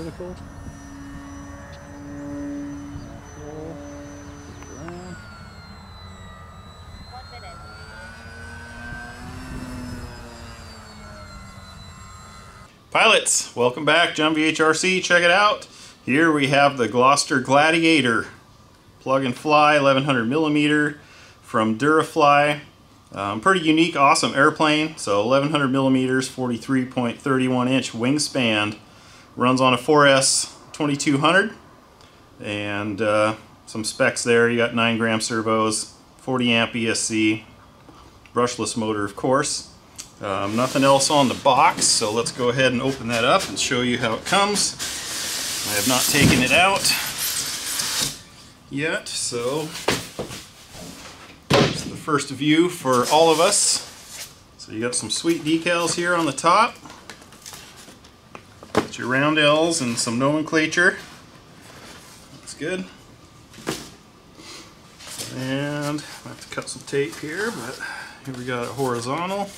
vertical. Roll. Around. 1 minute. Pilots, welcome back. John VHRC, check it out. Here we have the Gloster Gladiator. Plug and fly, 1100 millimeter from Durafly. Pretty unique, awesome airplane. So 1100 millimeters, 43.31 inch wingspan. Runs on a 4S 2200. And some specs there. You got 9-gram servos, 40 amp ESC, brushless motor, of course. Nothing else on the box, so let's go ahead and open that up and show you how it comes. I have not taken it out yet, so here's the first view for all of us. So you got some sweet decals here on the top. Got your roundels and some nomenclature. Looks good. And I have to cut some tape here, but here we got it horizontal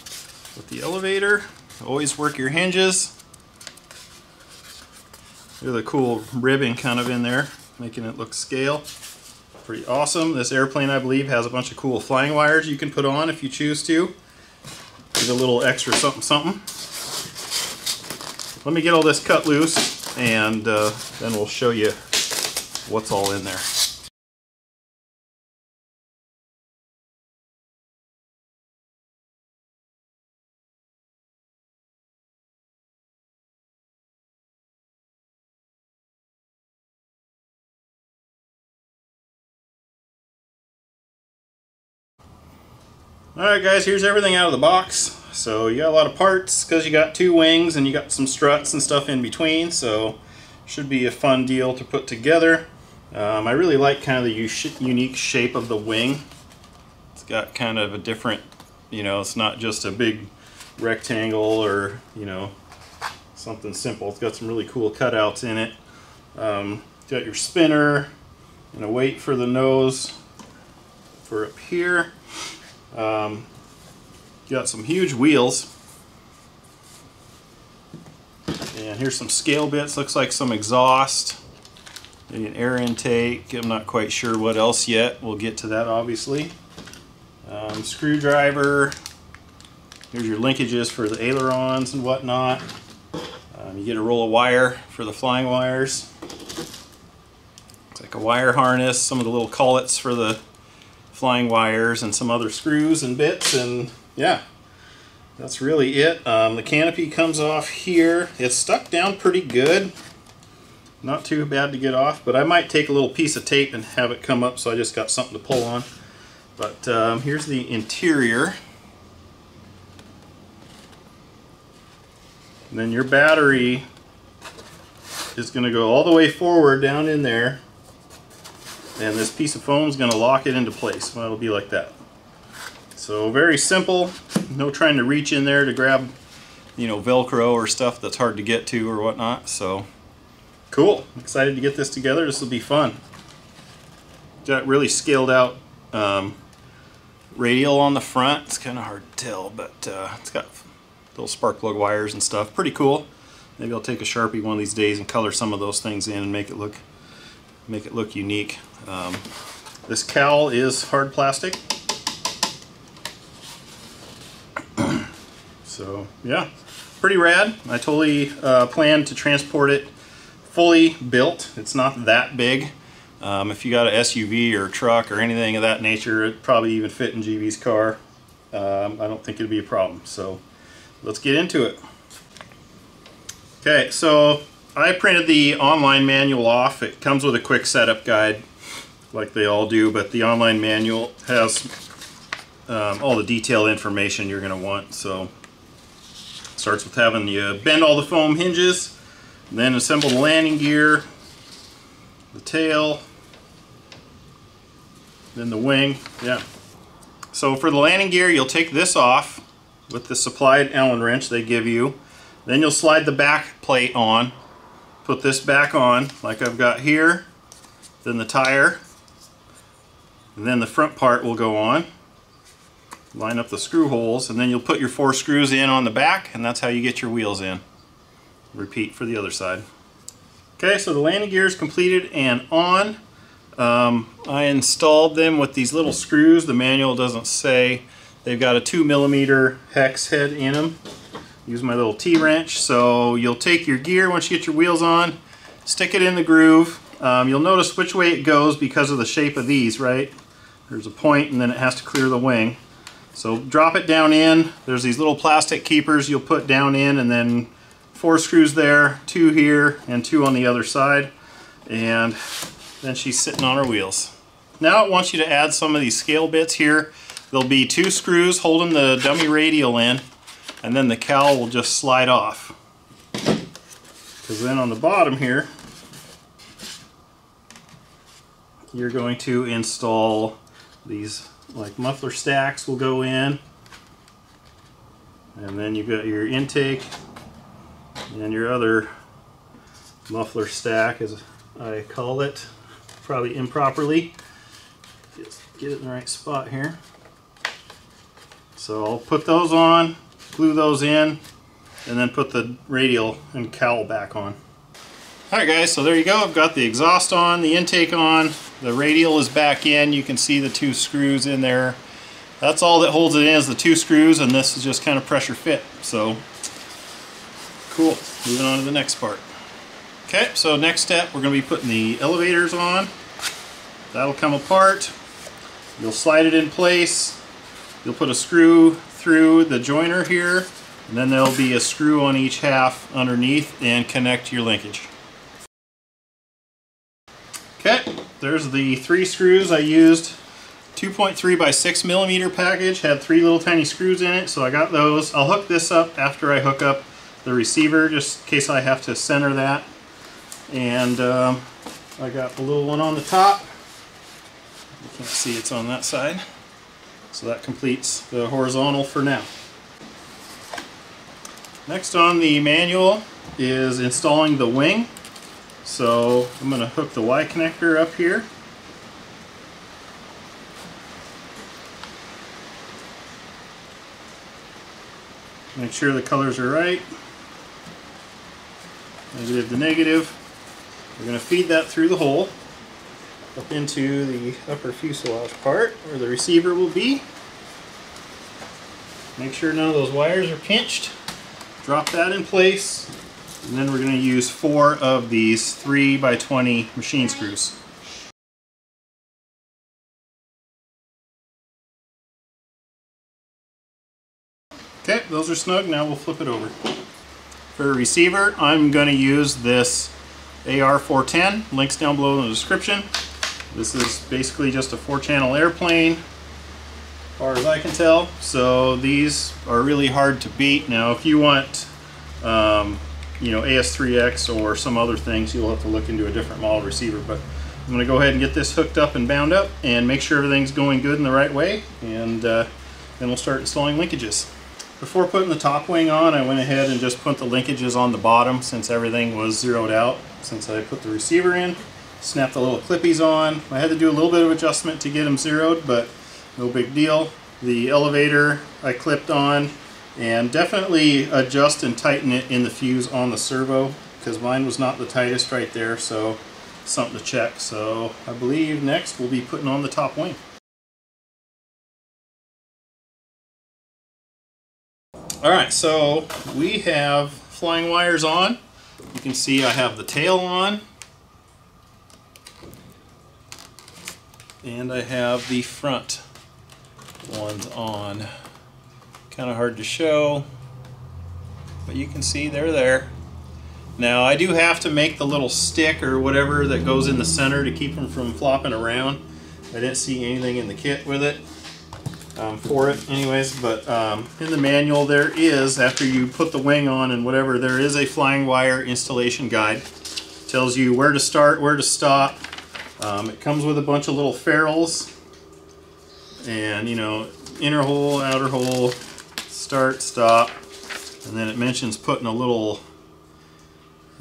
with the elevator. Always work your hinges. Look at the cool ribbing kind of in there, making it look scale. Pretty awesome. This airplane, I believe, has a bunch of cool flying wires you can put on if you choose to. Get a little extra something something. Let me get all this cut loose, and then we'll show you what's all in there. Alright guys, here's everything out of the box. So you got a lot of parts because you got 2 wings and you got some struts and stuff in between, so should be a fun deal to put together. I really like kind of the unique shape of the wing. It's got kind of a different, you know, it's not just a big rectangle or, you know, something simple. It's got some really cool cutouts in it. Got your spinner and a weight for the nose for up here. Got some huge wheels, and here's some scale bits. Looks like some exhaust, maybe an air intake. I'm not quite sure what else yet. We'll get to that obviously. Screwdriver. Here's your linkages for the ailerons and whatnot. You get a roll of wire for the flying wires. It's like a wire harness. Some of the little collets for the flying wires and some other screws and bits, and yeah, that's really it. The canopy comes off here. It's stuck down pretty good. Not too bad to get off, but I might take a little piece of tape and have it come up so I just got something to pull on. But here's the interior. And then your battery is going to go all the way forward down in there. And this piece of foam is going to lock it into place. Well, it'll be like that. So very simple. No trying to reach in there to grab, you know, Velcro or stuff that's hard to get to or whatnot. So cool. Excited to get this together. This will be fun. Got really scaled out radial on the front. It's kind of hard to tell, but it's got little spark plug wires and stuff. Pretty cool. Maybe I'll take a Sharpie one of these days and color some of those things in and make it look unique. This cowl is hard plastic. So yeah, pretty rad. I totally plan to transport it fully built. It's not that big. If you got an SUV or a truck or anything of that nature, it'd probably even fit in GV's car. I don't think it'd be a problem. So let's get into it. Okay, so I printed the online manual off. It comes with a quick setup guide like they all do, but the online manual has all the detailed information you're going to want. So it starts with having you bend all the foam hinges, then assemble the landing gear, the tail, then the wing. Yeah. So for the landing gear, you'll take this off with the supplied Allen wrench they give you. Then you'll slide the back plate on, put this back on like I've got here, then the tire, and then the front part will go on. Line up the screw holes, and then you'll put your 4 screws in on the back, and that's how you get your wheels in. Repeat for the other side. Okay, so the landing gear is completed and on. I installed them with these little screws. The manual doesn't say. They've got a 2mm hex head in them. Use my little T-wrench. So you'll take your gear once you get your wheels on, stick it in the groove. You'll notice which way it goes because of the shape of these, right? There's a point and then it has to clear the wing. So drop it down in. There's these little plastic keepers you'll put down in, and then 4 screws there, 2 here, and 2 on the other side. And then she's sitting on her wheels. Now it wants you to add some of these scale bits here. There'll be 2 screws holding the dummy radial in, and then the cowl will just slide off. Because then on the bottom here, you're going to install these, like, muffler stacks will go in. And then you've got your intake and your other muffler stack, as I call it, probably improperly. Just get it in the right spot here. So I'll put those on, glue those in, and then put the radial and cowl back on. Alright guys, so there you go. I've got the exhaust on, the intake on, the radial is back in. You can see the 2 screws in there. That's all that holds it in is the 2 screws, and this is just kind of pressure fit. So cool. Moving on to the next part. Okay, so next step, we're going to be putting the elevators on. That'll come apart. You'll slide it in place. You'll put a screw through the joiner here, and then there'll be a screw on each half underneath and connect your linkage. Okay, there's the 3 screws I used. 2.3 by 6mm package, had 3 little tiny screws in it, so I got those. I'll hook this up after I hook up the receiver, just in case I have to center that. And I got the little one on the top. You can't see it's on that side. So that completes the horizontal for now. Next on the manual is installing the wing. So I'm going to hook the Y connector up here. Make sure the colors are right. Negative to negative. We're going to feed that through the hole up into the upper fuselage part where the receiver will be. Make sure none of those wires are pinched. Drop that in place, and then we're going to use 4 of these 3 by 20 machine screws. Okay, those are snug. Now we'll flip it over. For a receiver, I'm going to use this AR410. Links down below in the description. This is basically just a 4-channel airplane, as far as I can tell. So these are really hard to beat. Now, if you want, you know, AS3X or some other things, you'll have to look into a different model receiver. But I'm going to go ahead and get this hooked up and bound up, and make sure everything's going good in the right way, and then we'll start installing linkages. Before putting the top wing on, I went ahead and just put the linkages on the bottom since everything was zeroed out. Since I put the receiver in, snapped the little clippies on. I had to do a little bit of adjustment to get them zeroed, but no big deal. The elevator I clipped on, and definitely adjust and tighten it in the fuse on the servo, because mine was not the tightest right there, so something to check. So I believe next we'll be putting on the top wing. Alright, so we have flying wires on. You can see I have the tail on, and I have the front ones on. Kind of hard to show, but you can see they're there. Now I do have to make the little stick or whatever that goes in the center to keep them from flopping around. I didn't see anything in the kit with it. For it anyways, but in the manual there is, after you put the wing on and whatever, there is a flying wire installation guide. Tells you where to start, where to stop. It comes with a bunch of little ferrules, and you know, inner hole, outer hole, start, stop, and then it mentions putting a little,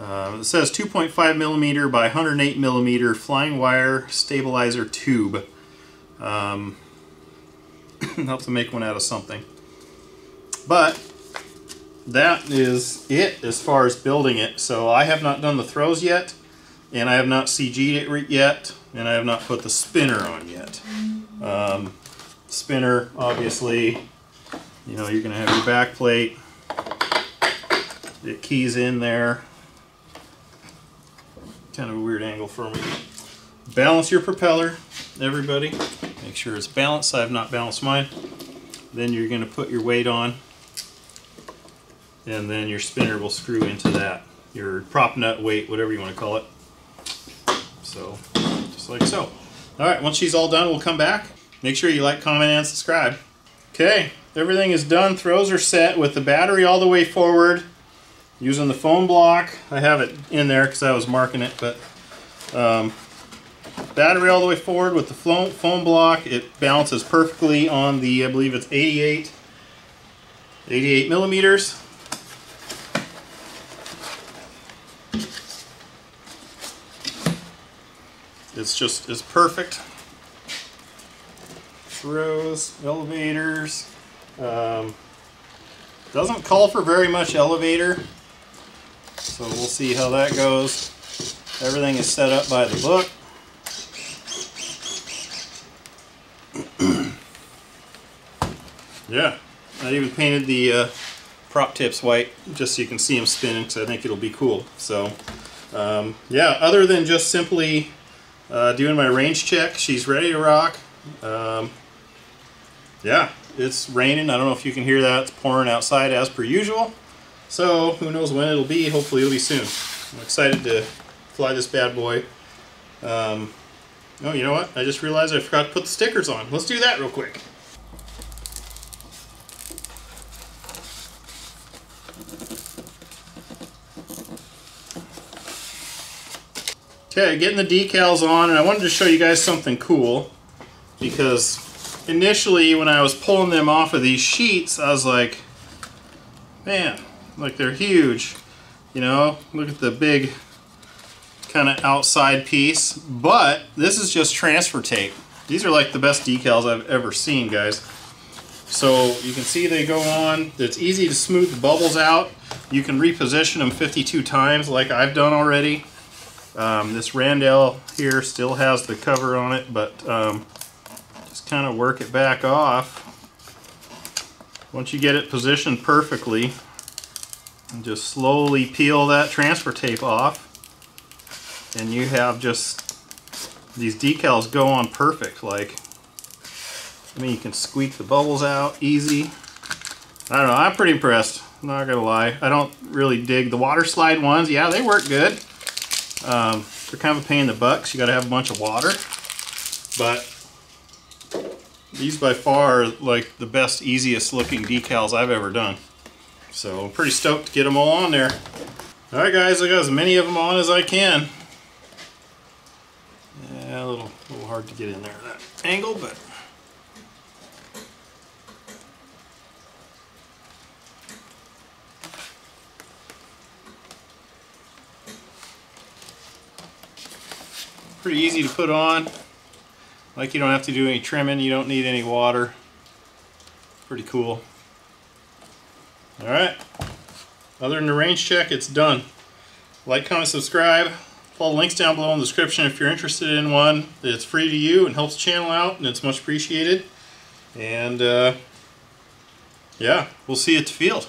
it says 2.5mm by 108mm flying wire stabilizer tube. I'll have to make one out of something. But that is it as far as building it. So I have not done the throws yet. and I have not CG'd it yet, and I have not put the spinner on yet. Spinner, obviously, you know, you're going to have your back plate. It keys in there. Kind of a weird angle for me. Balance your propeller, everybody. Make sure it's balanced. I have not balanced mine. Then you're going to put your weight on, and then your spinner will screw into that. Your prop nut weight, whatever you want to call it. So, just like so. Alright, once she's all done, we'll come back. Make sure you like, comment, and subscribe. Okay, everything is done. Throws are set with the battery all the way forward. Using the foam block. I have it in there because I was marking it, but battery all the way forward with the foam block. It balances perfectly on the, I believe it's 88 millimeters. It's perfect. Throws, elevators. Doesn't call for very much elevator, so we'll see how that goes. Everything is set up by the book. Yeah, I even painted the prop tips white just so you can see them spinning, because I think it'll be cool. So yeah, other than just simply doing my range check, she's ready to rock. Yeah, it's raining. I don't know if you can hear that. It's pouring outside as per usual. So who knows when it'll be. Hopefully it'll be soon. I'm excited to fly this bad boy. Oh, you know what? I just realized I forgot to put the stickers on. Let's do that real quick. Okay, getting the decals on, and I wanted to show you guys something cool, because initially when I was pulling them off of these sheets, I was like, man, like they're huge, you know, look at the big kind of outside piece, but this is just transfer tape. These are like the best decals I've ever seen, guys. So you can see they go on. It's easy to smooth the bubbles out. You can reposition them 52 times like I've done already. This Randell here still has the cover on it, but just kind of work it back off. Once you get it positioned perfectly, and just slowly peel that transfer tape off, and you have just these decals go on perfect. Like, I mean, you can squeak the bubbles out easy. I don't know, I'm pretty impressed, I'm not gonna lie. I don't really dig the water slide ones. Yeah, they work good. They're kind of a pain in the butt, 'cause you gotta have a bunch of water, but these by far are like the best, easiest looking decals I've ever done. So I'm pretty stoked to get them all on there. Alright guys, I got as many of them on as I can. Yeah, a little hard to get in there at that angle, but pretty easy to put on. Like, you don't have to do any trimming, you don't need any water. Pretty cool. Alright, other than the range check, it's done. Like, comment, subscribe. Follow the links down below in the description if you're interested in one. It's free to you and helps the channel out, and it's much appreciated. And yeah, we'll see you at the field.